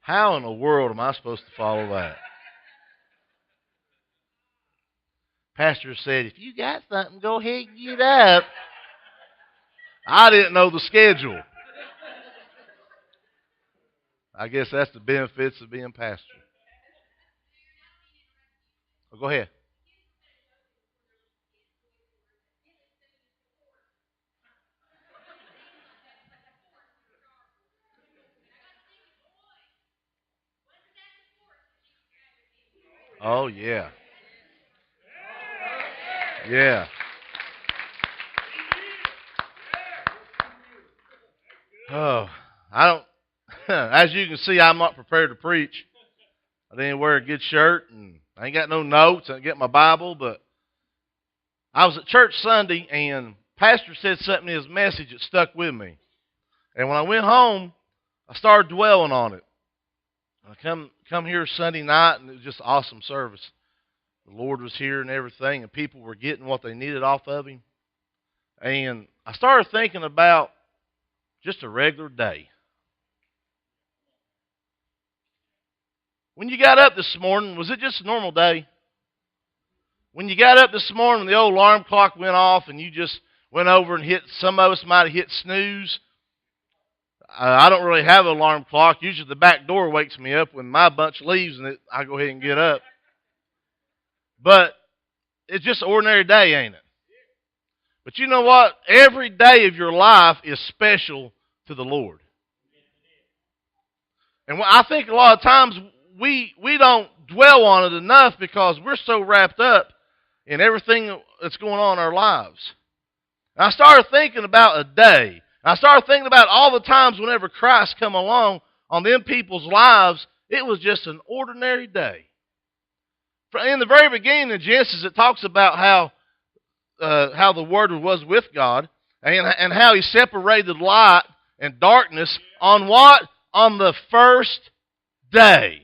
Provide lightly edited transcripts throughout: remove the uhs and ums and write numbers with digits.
How in the world am I supposed to follow that? Pastor said, if you got something, go ahead and get up. I didn't know the schedule. I guess that's the benefits of being pastor. Oh, go ahead. Oh, yeah. Yeah. Oh, I don't, as you can see, I'm not prepared to preach. I didn't wear a good shirt, and I ain't got no notes. I didn't get my Bible, but I was at church Sunday, and Pastor said something in his message that stuck with me. And when I went home, I started dwelling on it. I come here Sunday night, and it was just an awesome service. The Lord was here and everything, and people were getting what they needed off of Him. And I started thinking about just a regular day. When you got up this morning, was it just a normal day? When you got up this morning, the old alarm clock went off, and you just went over and hit, some of us might have hit snooze. I don't really have an alarm clock. Usually the back door wakes me up when my bunch leaves, and I go ahead and get up. But it's just an ordinary day, ain't it? But you know what? Every day of your life is special to the Lord. And I think a lot of times we don't dwell on it enough because we're so wrapped up in everything that's going on in our lives. And I started thinking about a day. I started thinking about all the times whenever Christ come along on them people's lives, it was just an ordinary day. In the very beginning of Genesis, it talks about how the Word was with God and how He separated light and darkness on what? On the first day.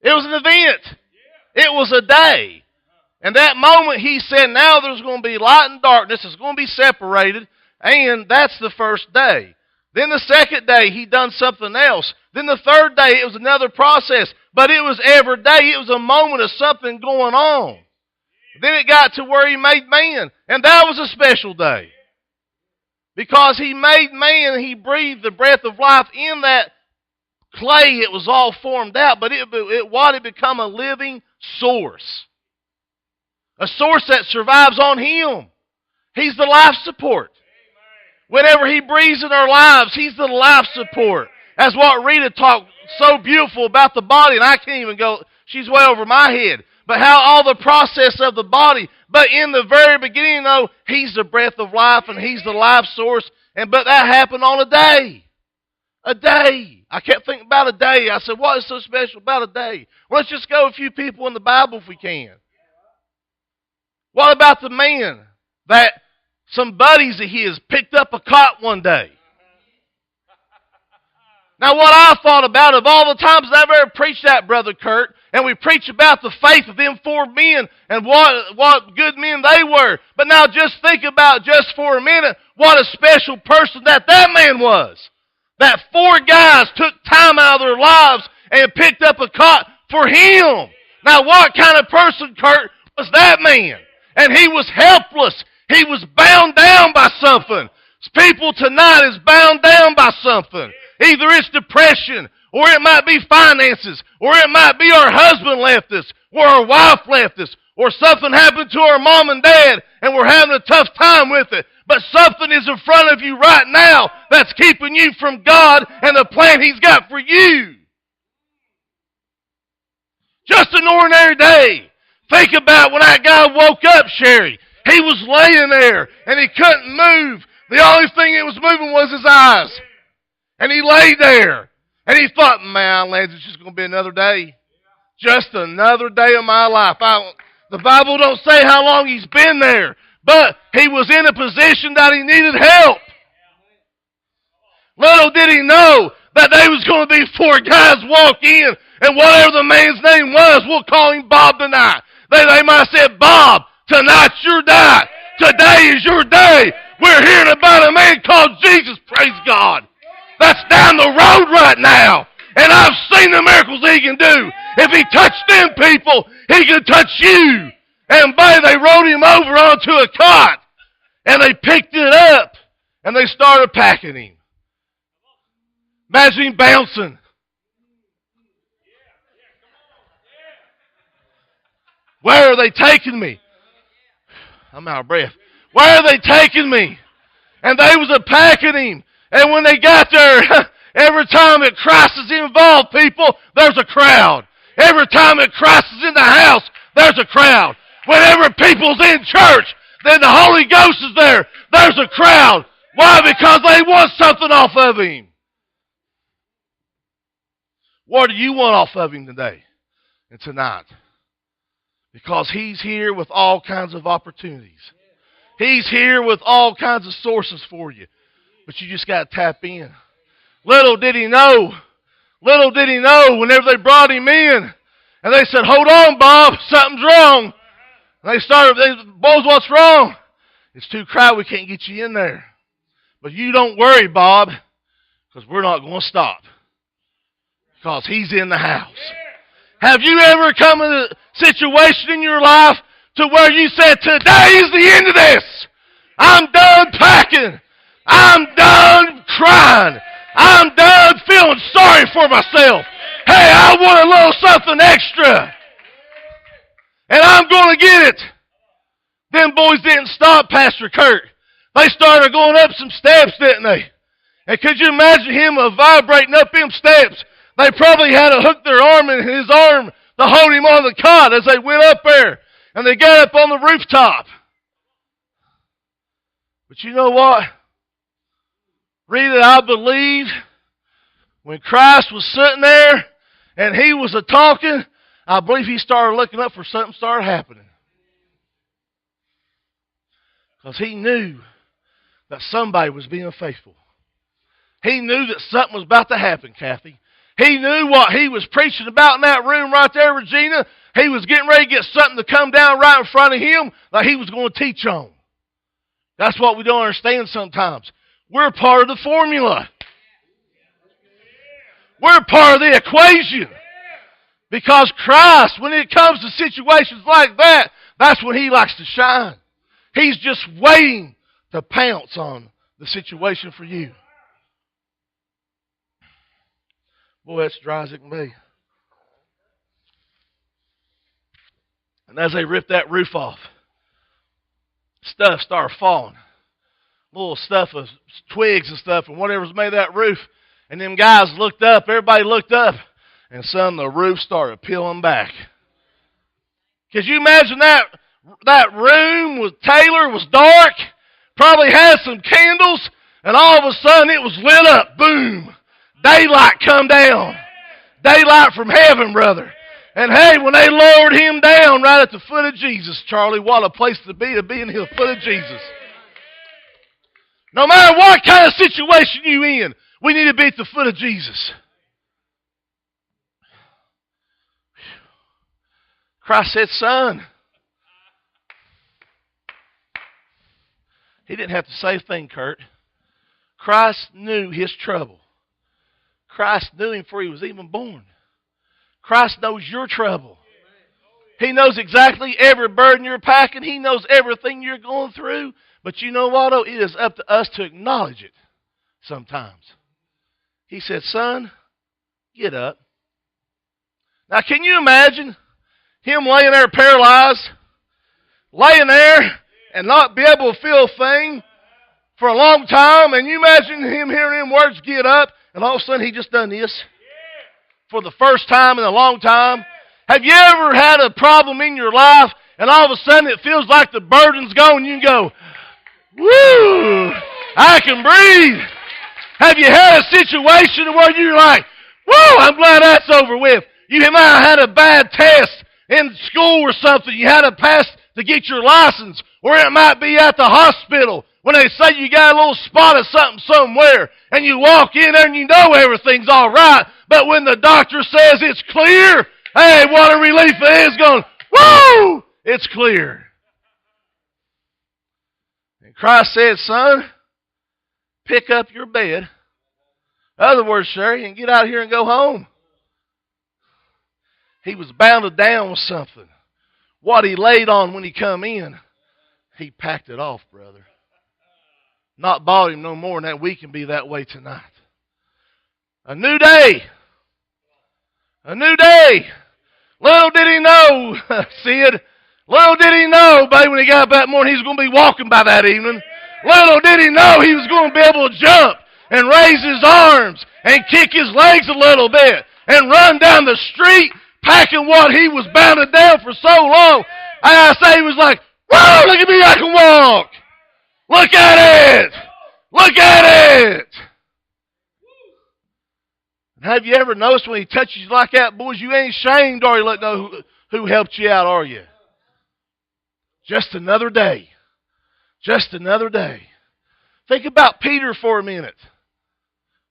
It was an event. It was a day. And that moment He said, now there's going to be light and darkness. It's going to be separated. And that's the first day. Then the second day, He done something else. Then the third day, it was another process. But it was every day. It was a moment of something going on. Then it got to where He made man. And that was a special day. Because He made man and He breathed the breath of life in that clay. It was all formed out. But it had become a living source. A source that survives on Him. He's the life support. Whenever He breathes in our lives, He's the life support. That's what Rita talked so beautiful about the body, and I can't even go, she's way over my head. But how all the process of the body, but in the very beginning, though, He's the breath of life, and He's the life source, but that happened on a day. A day. I kept thinking about a day. I said, what is so special about a day? Well, let's just go a few people in the Bible if we can. What about the man that some buddies of his picked up a cot one day? Now what I thought about, of all the times I've ever preached that, Brother Kurt, and we preach about the faith of them four men and what good men they were. But now just think about, just for a minute, what a special person that man was. That four guys took time out of their lives and picked up a cot for him. Now what kind of person, Kurt, was that man? And he was helpless. He was bound down by something. People tonight is bound down by something. Either it's depression, or it might be finances, or it might be our husband left us, or our wife left us, or something happened to our mom and dad, and we're having a tough time with it. But something is in front of you right now that's keeping you from God and the plan He's got for you. Just an ordinary day. Think about when that guy woke up, Sherry. He was laying there, and he couldn't move. The only thing that was moving was his eyes. And he lay there. And he thought, man, Lance, it's just going to be another day. Just another day of my life. The Bible don't say how long he's been there. But he was in a position that he needed help. Little did he know that there was going to be four guys walk in. And whatever the man's name was, we'll call him Bob tonight. They might have said, Bob, tonight's your night. Today is your day. We're hearing about a man called Jesus. Praise God. That's down the road right now. And I've seen the miracles He can do. If He touched them people, He can touch you. And they rode Him over onto a cot. And they picked it up. And they started packing Him. Imagine Him bouncing. Where are they taking me? I'm out of breath. Where are they taking me? And they was a-packing Him. And when they got there, every time that Christ is involved, people, there's a crowd. Every time that Christ is in the house, there's a crowd. Whenever people's in church, then the Holy Ghost is there. There's a crowd. Why? Because they want something off of Him. What do you want off of Him today and tonight? Because He's here with all kinds of opportunities. He's here with all kinds of sources for you. But you just got to tap in. Little did he know whenever they brought him in, and they said, hold on, Bob, something's wrong. And they started, boys, what's wrong? It's too crowded, we can't get you in there. But you don't worry, Bob, because we're not going to stop. Because He's in the house. Have you ever come in a situation in your life to where you said, today is the end of this. I'm done packing. I'm done crying. I'm done feeling sorry for myself. Hey, I want a little something extra. And I'm going to get it. Them boys didn't stop Pastor Kurt. They started going up some steps, didn't they? And could you imagine him vibrating up them steps? They probably had to hook their arm in his arm to hold him on the cot as they went up there. And they got up on the rooftop. But you know what? Rita, I believe when Christ was sitting there and He was a-talking, I believe He started looking up for something started happening. Because He knew that somebody was being faithful. He knew that something was about to happen, Kathy. He knew what he was preaching about in that room right there, Regina. He was getting ready to get something to come down right in front of him that he was going to teach on. That's what we don't understand sometimes. We're part of the formula. We're part of the equation. Because Christ, when it comes to situations like that, that's when He likes to shine. He's just waiting to pounce on the situation for you. Boy, that's dry as it can be. And as they ripped that roof off, stuff started falling. Little stuff of twigs and stuff and whatever's made of that roof. And them guys looked up, everybody looked up, and the roof started peeling back. Could you imagine that room with Taylor was dark, probably had some candles, and all of a sudden it was lit up. Boom. Daylight come down. Daylight from heaven, brother. And hey, when they lowered him down right at the foot of Jesus, Charlie, what a place to be in the foot of Jesus. No matter what kind of situation you in, we need to be at the foot of Jesus. Christ said, son. He didn't have to say a thing, Kurt. Christ knew his trouble. Christ knew him before he was even born. Christ knows your trouble. He knows exactly every burden you're packing. He knows everything you're going through. But you know what? It is up to us to acknowledge it sometimes. He said, son, get up. Now, can you imagine him laying there paralyzed, laying there and not be able to feel a thing for a long time? And you imagine him hearing them words, get up, and all of a sudden he just done this for the first time in a long time. Have you ever had a problem in your life and all of a sudden it feels like the burden's gone and you go, woo, I can breathe? Have you had a situation where you're like, woo, I'm glad that's over with? You might have had a bad test in school or something. You had to pass to get your license. Or it might be at the hospital when they say you got a little spot of something somewhere. And you walk in there and you know everything's all right. But when the doctor says it's clear, hey, what a relief it is going, woo, it's clear. And Christ said, son, pick up your bed In other words, Sherry, and get out here and go home. He was bounded down with something. What he laid on when he come in, he packed it off, brother. Not bought him no more, and that we can be that way tonight. A new day. A new day. Little did he know, Sid. Little did he know, baby, when he got up that morning, he was going to be walking by that evening. Little did he know he was going to be able to jump and raise his arms and kick his legs a little bit and run down the street packing what he was bounded down for so long. I say he was like, whoa, look at me, I can walk. Look at it. Look at it. Have you ever noticed when he touches you like that, boys, you ain't ashamed or you let know who helped you out, are you? Just another day. Just another day. Think about Peter for a minute.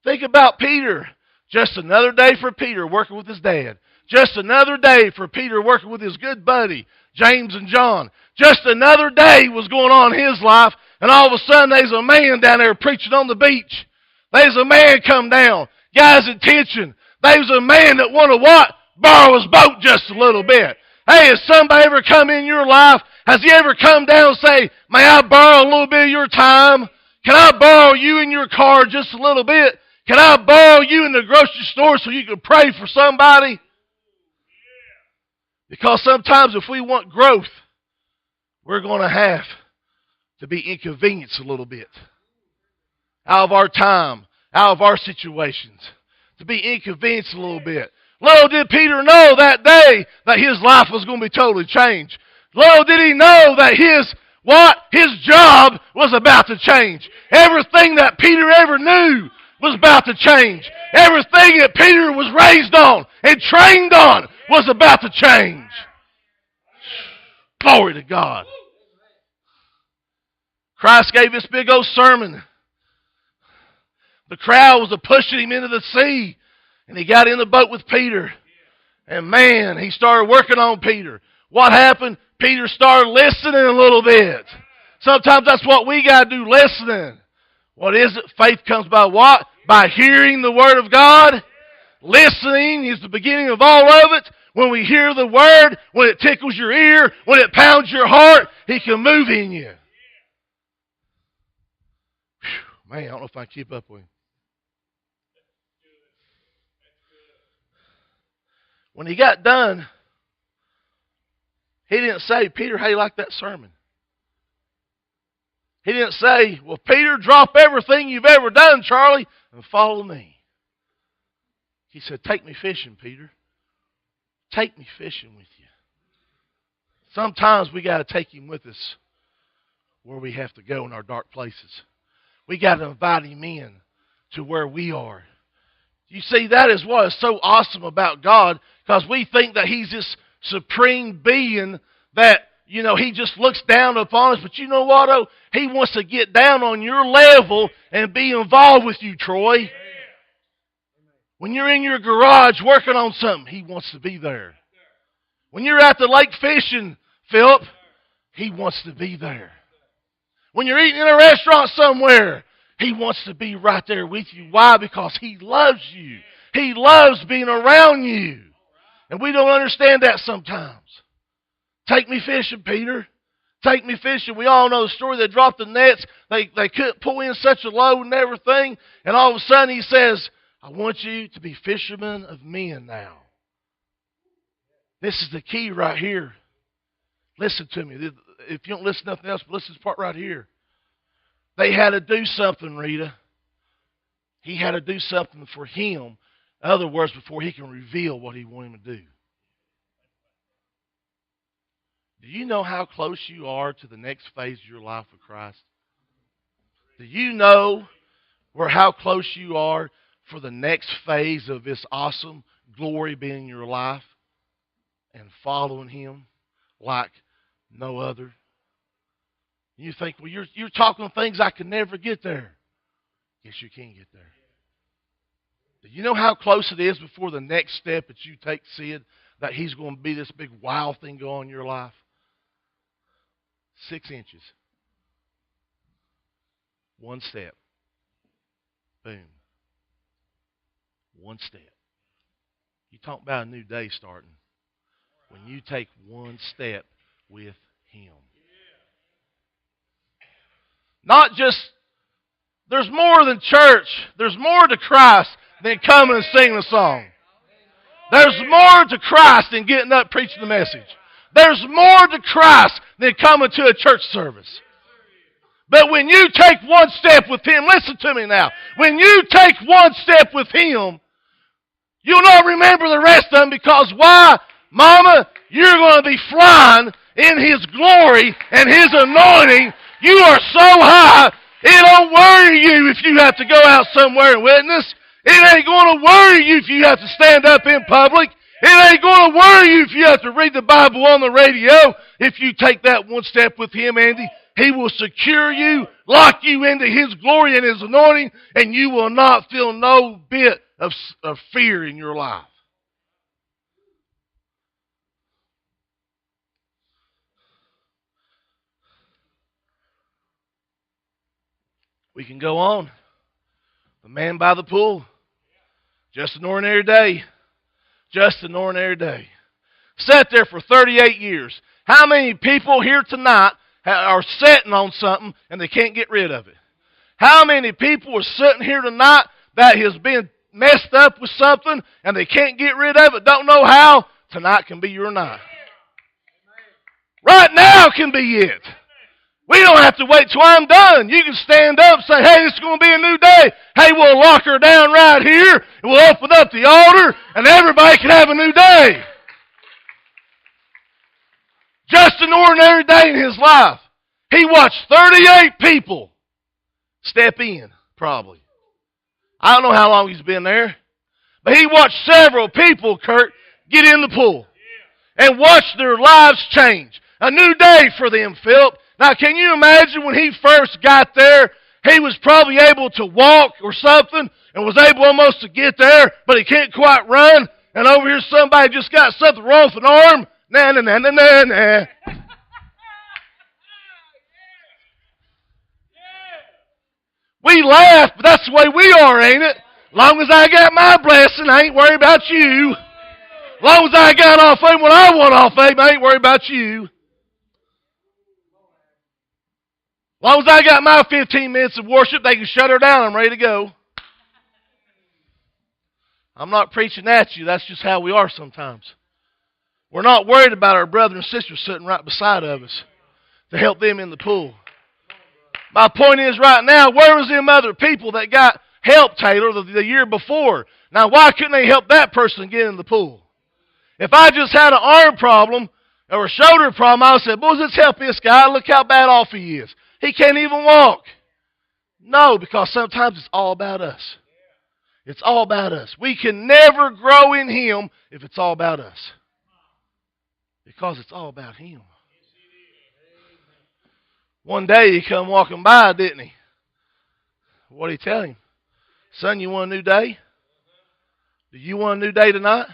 Think about Peter. Just another day for Peter working with his dad. Just another day for Peter working with his good buddy, James and John. Just another day was going on in his life, and all of a sudden there's a man down there preaching on the beach. There's a man come down. Guy's attention. There's a man that want to what? Borrow his boat just a little bit. Hey, has somebody ever come in your life? Has he ever come down and say, may I borrow a little bit of your time? Can I borrow you in your car just a little bit? Can I borrow you in the grocery store so you can pray for somebody? Because sometimes if we want growth, we're going to have to be inconvenienced a little bit. Out of our time, out of our situations. To be inconvenienced a little bit. Little did Peter know that day that his life was going to be totally changed. Little did he know that his job was about to change. Everything that Peter ever knew was about to change. Everything that Peter was raised on and trained on was about to change. Glory to God. Christ gave this big old sermon. The crowd was pushing him into the sea. And he got in the boat with Peter. And man, he started working on Peter. What happened? Peter started listening a little bit. Sometimes that's what we got to do, listening. What is it? Faith comes by what? By hearing the Word of God. Listening is the beginning of all of it. When we hear the Word, when it tickles your ear, when it pounds your heart, He can move in you. Whew, man, I don't know if I can keep up with him. When he got done, he didn't say, Peter, how you like that sermon? He didn't say, well, Peter, drop everything you've ever done, Charlie, and follow me. He said, take me fishing, Peter. Take me fishing with you. Sometimes we got to take him with us where we have to go in our dark places. We got to invite him in to where we are. You see, that is what is so awesome about God, because we think that He's this supreme being that, you know, He just looks down upon us. But you know what, oh? He wants to get down on your level and be involved with you, Troy. When you're in your garage working on something, He wants to be there. When you're at the lake fishing, Philip, He wants to be there. When you're eating in a restaurant somewhere, He wants to be right there with you. Why? Because He loves you. He loves being around you. And we don't understand that sometimes. Take me fishing, Peter. Take me fishing. We all know the story. They dropped the nets. They couldn't pull in such a load and everything. And all of a sudden He says, I want you to be fishermen of men now. This is the key right here. Listen to me. If you don't listen to nothing else, but listen to this part right here. They had to do something, Rita. He had to do something for him. In other words, before he can reveal what he wanted him to do. Do you know how close you are to the next phase of your life with Christ? Do you know how close you are for the next phase of this awesome glory being in your life and following Him like no other? You think, well, you're talking things I can never get there. Yes, you can get there. Do you know how close it is before the next step that you take, Sid, that He's going to be this big wild thing going on in your life? 6 inches. One step. Boom. One step. You talk about a new day starting. When you take one step with Him. Not just, there's more than church. There's more to Christ than coming and singing a song. There's more to Christ than getting up preaching the message. There's more to Christ than coming to a church service. But when you take one step with Him, listen to me now. When you take one step with Him, you'll not remember the rest of them because why? Mama, you're going to be flying in His glory and His anointing. You are so high, it don't worry you if you have to go out somewhere and witness. It ain't going to worry you if you have to stand up in public. It ain't going to worry you if you have to read the Bible on the radio. If you take that one step with Him, Andy, He will secure you, lock you into His glory and His anointing, and you will not feel no bit of fear in your life. We can go on. The man by the pool. Just an ordinary day. Just an ordinary day. Sat there for 38 years. How many people here tonight are sitting on something and they can't get rid of it? How many people are sitting here tonight that has been messed up with something and they can't get rid of it, don't know how? Tonight can be your night. Right now can be it. We don't have to wait till I'm done. You can stand up and say, hey, it's going to be a new day. Hey, we'll lock her down right here, and we'll open up the altar, and everybody can have a new day. Just an ordinary day in his life. He watched 38 people step in, probably. I don't know how long he's been there, but he watched several people, Kurt, get in the pool and watch their lives change. A new day for them, Philip. Now, can you imagine when he first got there, he was probably able to walk or something and was able almost to get there, but he can't quite run, and over here somebody just got something wrong with an arm? Nah. We laugh, but that's the way we are, ain't it? Long as I got my blessing, I ain't worried about you. Long as I got off fame when I want off fame, I ain't worried about you. Long as I got my 15 minutes of worship, they can shut her down. I'm ready to go. I'm not preaching at you. That's just how we are sometimes. We're not worried about our brother and sister sitting right beside of us to help them in the pool. My point is right now, where was them other people that got help, Taylor, the year before? Now, why couldn't they help that person get in the pool? If I just had an arm problem or a shoulder problem, I would say, boys, let's help this guy. Look how bad off he is. He can't even walk. No, because sometimes it's all about us. It's all about us. We can never grow in Him if it's all about us. Because it's all about Him. One day he come walking by, didn't he? What did he tell him? Son, you want a new day? Do you want a new day tonight?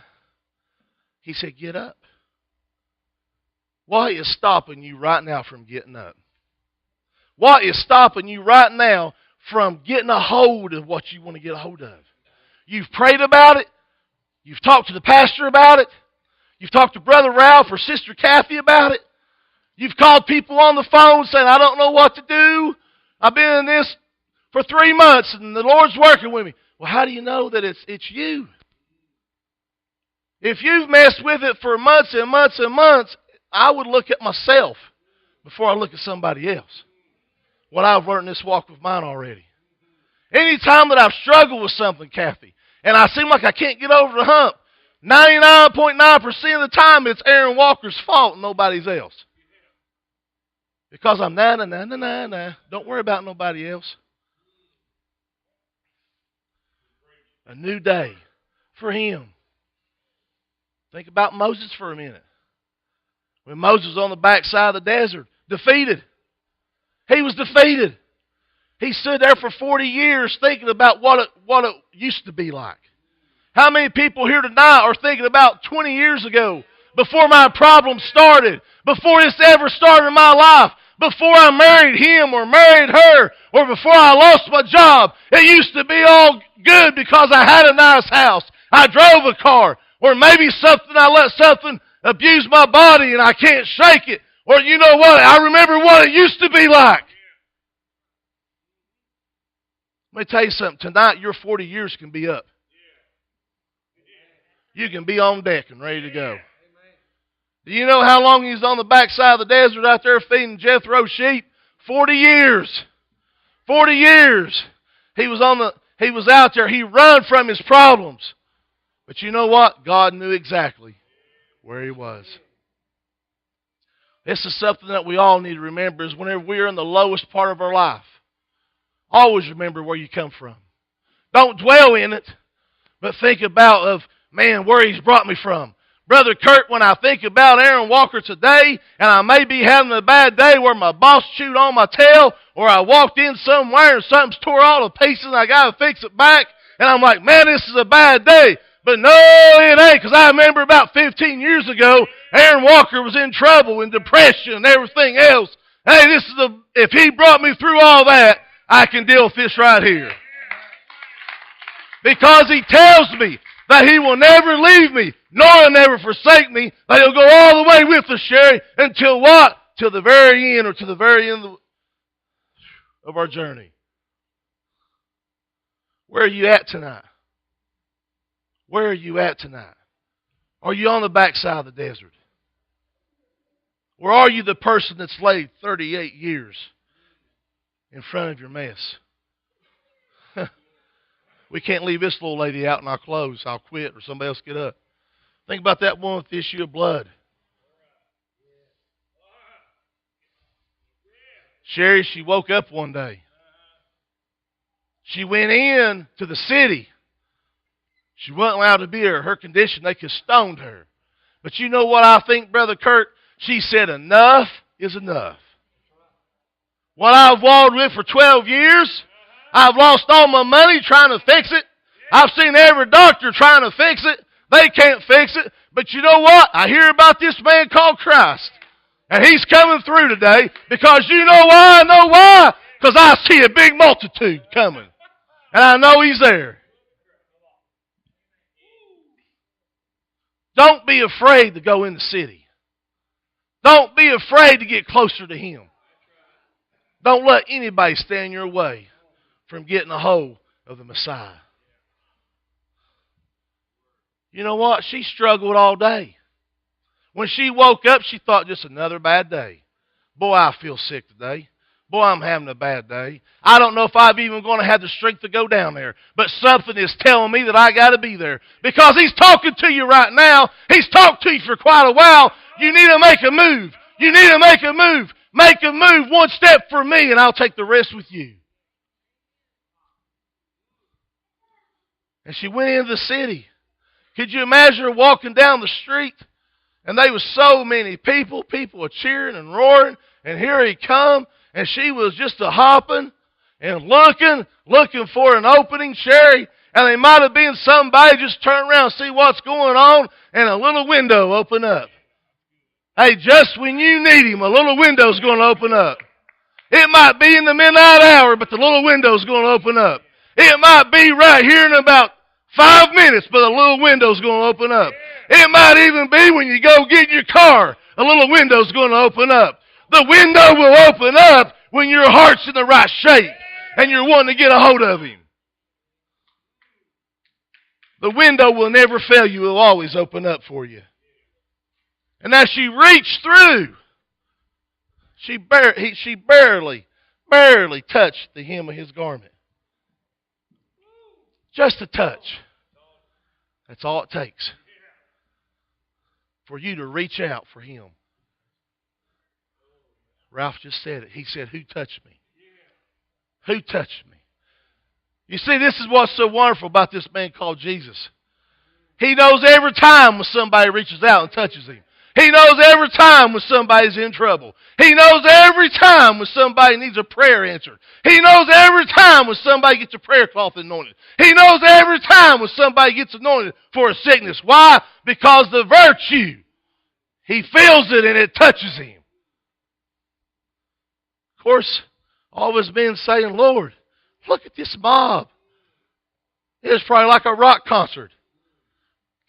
He said, get up. What is stopping you right now from getting up? What is stopping you right now from getting a hold of what you want to get a hold of? You've prayed about it. You've talked to the pastor about it. You've talked to Brother Ralph or Sister Kathy about it. You've called people on the phone saying, I don't know what to do. I've been in this for 3 months and the Lord's working with me. Well, how do you know that it's you? If you've messed with it for months and months and months, I would look at myself before I look at somebody else. What I've learned in this walk with mine already. Anytime that I've struggled with something, Kathy, and I seem like I can't get over the hump, 99.9% of the time it's Aaron Walker's fault and nobody's else. Because I'm nah. Don't worry about nobody else. A new day for him. Think about Moses for a minute. When Moses was on the backside of the desert, defeated. He was defeated. He stood there for 40 years thinking about what it used to be like. How many people here tonight are thinking about 20 years ago, before my problem started, before this ever started in my life? before I married him or married her or before I lost my job, it used to be all good because I had a nice house. I drove a car. Or maybe I let something abuse my body and I can't shake it. Or you know what? I remember what it used to be like. Let me tell you something. Tonight, your 40 years can be up. You can be on deck and ready to go. Do you know how long he was on the backside of the desert out there feeding Jethro's sheep? 40 years. 40 years. He was out there. He ran from his problems. But you know what? God knew exactly where he was. This is something that we all need to remember is whenever we're in the lowest part of our life, always remember where you come from. Don't dwell in it, but think about where he's brought me from. Brother Kurt, when I think about Aaron Walker today, and I may be having a bad day where my boss chewed on my tail, or I walked in somewhere and something's tore all to pieces and I got to fix it back, and I'm like, man, this is a bad day. But no, it ain't, because I remember about 15 years ago, Aaron Walker was in trouble and depression and everything else. Hey, if he brought me through all that, I can deal with this right here. Because he tells me that he will never leave me, nor will never forsake me, that he'll go all the way with us, Sherry, until what? Till the very end, or to the very end of our journey. Where are you at tonight? Where are you at tonight? Are you on the backside of the desert? Or are you the person that's laid 38 years in front of your mess? We can't leave this little lady out in our clothes. I'll quit or somebody else get up. Think about that one with the issue of blood. Sherry, she woke up one day. She went in to the city. She wasn't allowed to be there. Her condition, they could have stoned her. But you know what I think, Brother Kurt? She said, enough is enough. What I've walled with for 12 years, I've lost all my money trying to fix it. I've seen every doctor trying to fix it. They can't fix it. But you know what? I hear about this man called Christ. And he's coming through today because you know why? I know why. Because I see a big multitude coming. And I know he's there. Don't be afraid to go in the city. Don't be afraid to get closer to him. Don't let anybody stand in your way from getting a hold of the Messiah. You know what? She struggled all day. When she woke up, she thought just another bad day. Boy, I feel sick today. Boy, I'm having a bad day. I don't know if I'm even going to have the strength to go down there. But something is telling me that I got to be there. Because he's talking to you right now. He's talked to you for quite a while. You need to make a move. You need to make a move. Make a move one step for me and I'll take the rest with you. And she went into the city. Could you imagine her walking down the street? And there was so many people. People were cheering and roaring. And here he come. And she was just a-hopping and looking for an opening, Sherry. And they might have been somebody just turn around and see what's going on. And a little window open up. Hey, just when you need him, a little window's going to open up. It might be in the midnight hour, but the little window's going to open up. It might be right here in about 5 minutes, but a little window's going to open up. It might even be when you go get your car, a little window's going to open up. The window will open up when your heart's in the right shape and you're wanting to get a hold of him. The window will never fail you. It will always open up for you. And as she reached through, she barely touched the hem of his garment. Just a touch. That's all it takes for you to reach out for him. Ralph just said it. He said, who touched me? Who touched me? You see, this is what's so wonderful about this man called Jesus. He knows every time when somebody reaches out and touches him. He knows every time when somebody's in trouble. He knows every time when somebody needs a prayer answered. He knows every time when somebody gets a prayer cloth anointed. He knows every time when somebody gets anointed for a sickness. Why? Because the virtue, he feels it and it touches him. course, all of us men saying, Lord, look at this mob. It's probably like a rock concert.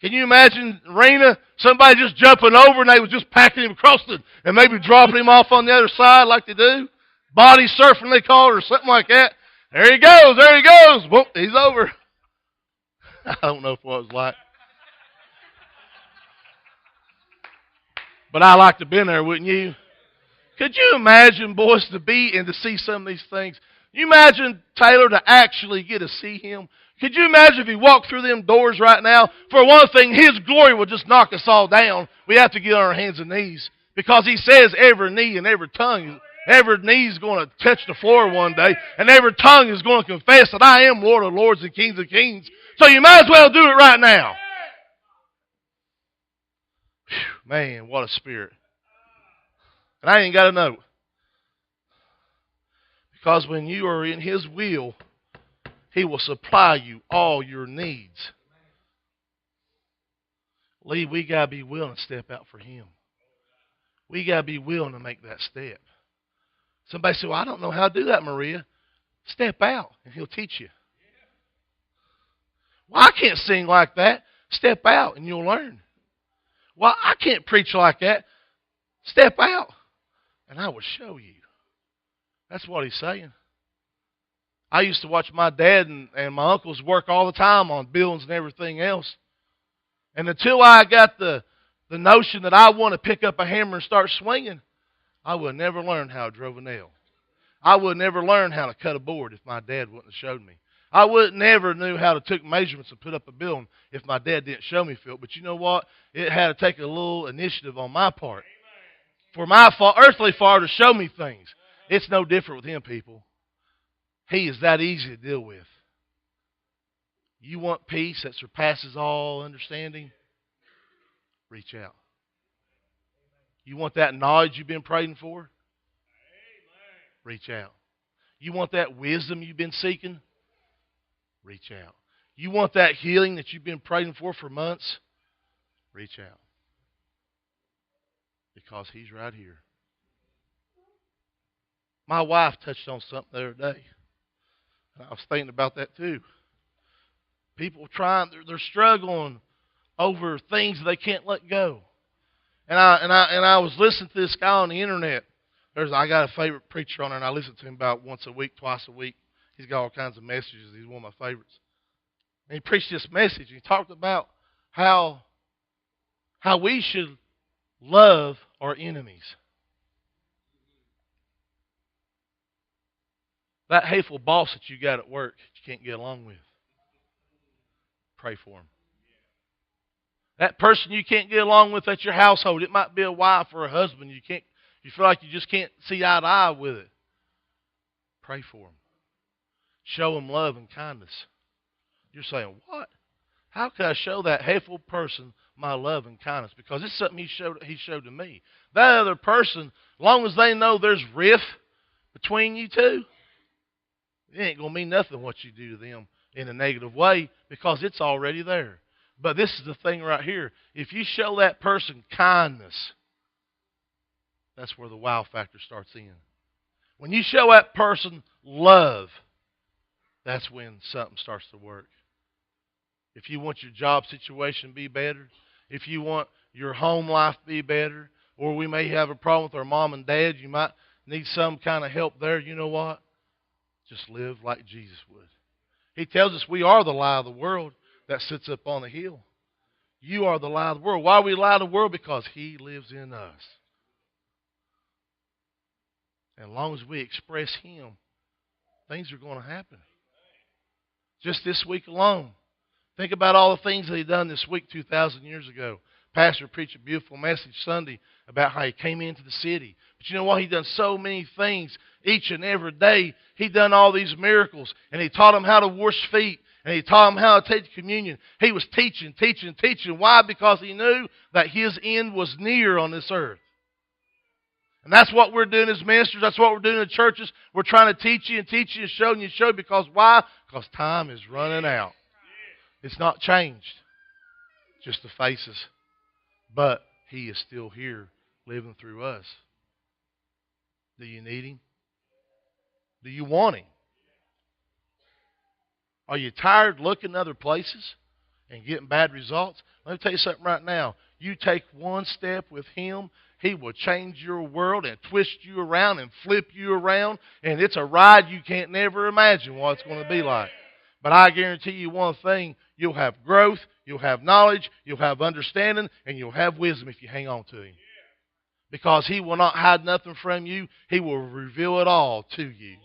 Can you imagine Rena, somebody just jumping over and they was just packing him across and maybe dropping him off on the other side like they do? Body surfing, they call it, or something like that. There he goes. Whoop, he's over. I don't know what it was like. But I like to have been there, wouldn't you? Could you imagine, boys, to be and to see some of these things? Can you imagine Taylor to actually get to see him? Could you imagine if he walked through them doors right now? For one thing, his glory would just knock us all down. We have to get on our hands and knees. Because he says every knee and every tongue, every knee is going to touch the floor one day. And every tongue is going to confess that I am Lord of lords and Kings of kings. So you might as well do it right now. Whew, man, what a spirit. And I ain't got to know. Because when you are in His will, He will supply you all your needs. Lee, we got to be willing to step out for Him. We got to be willing to make that step. Somebody said, well, I don't know how to do that, Maria. Step out and He'll teach you. Well, I can't sing like that. Step out and you'll learn. Well, I can't preach like that. Step out and I will show you. That's what He's saying. I used to watch my dad and my uncles work all the time on buildings and everything else. And until I got the notion that I want to pick up a hammer and start swinging, I would never learn how to drove a nail. I would never learn how to cut a board if my dad wouldn't have showed me. I would never knew how to take measurements and put up a building if my dad didn't show me, Phil. But you know what? It had to take a little initiative on my part for my earthly father to show me things. It's no different with Him, people. He is that easy to deal with. You want peace that surpasses all understanding? Reach out. You want that knowledge you've been praying for? Reach out. You want that wisdom you've been seeking? Reach out. You want that healing that you've been praying for months? Reach out. Because He's right here. My wife touched on something the other day. I was thinking about that too. People they're struggling over things they can't let go. And I was listening to this guy on the internet. I got a favorite preacher on there, and I listen to him about once a week, twice a week. He's got all kinds of messages. He's one of my favorites. And he preached this message. He talked about how we should love our enemies. That hateful boss that you got at work that you can't get along with, pray for him. That person you can't get along with at your household, it might be a wife or a husband, you feel like you just can't see eye to eye with it. Pray for them. Show them love and kindness. You're saying, what? How can I show that hateful person my love and kindness? Because it's something he showed to me. That other person, as long as they know there's rift between you two, it ain't going to mean nothing what you do to them in a negative way because it's already there. But this is the thing right here. If you show that person kindness, that's where the wow factor starts in. When you show that person love, that's when something starts to work. If you want your job situation to be better, if you want your home life to be better, or we may have a problem with our mom and dad, you might need some kind of help there, you know what? Just live like Jesus would. He tells us we are the light of the world that sits up on the hill. You are the light of the world. Why are we the light of the world? Because He lives in us. And as long as we express Him, things are going to happen. Just this week alone, think about all the things that He done this week 2,000 years ago. Pastor preached a beautiful message Sunday about how He came into the city. But you know what? He done so many things each and every day. He done all these miracles. And He taught them how to wash feet. And He taught them how to take communion. He was teaching. Why? Because He knew that His end was near on this earth. And that's what we're doing as ministers. That's what we're doing in churches. We're trying to teach you and show you. Because why? Because time is running out. It's not changed. Just the faces. But He is still here living through us. Do you need Him? Do you want Him? Are you tired looking other places and getting bad results? Let me tell you something right now. You take one step with Him, He will change your world and twist you around and flip you around, and it's a ride you can't never imagine what it's going to be like. But I guarantee you one thing, you'll have growth, you'll have knowledge, you'll have understanding, and you'll have wisdom if you hang on to Him. Because He will not hide nothing from you. He will reveal it all to you.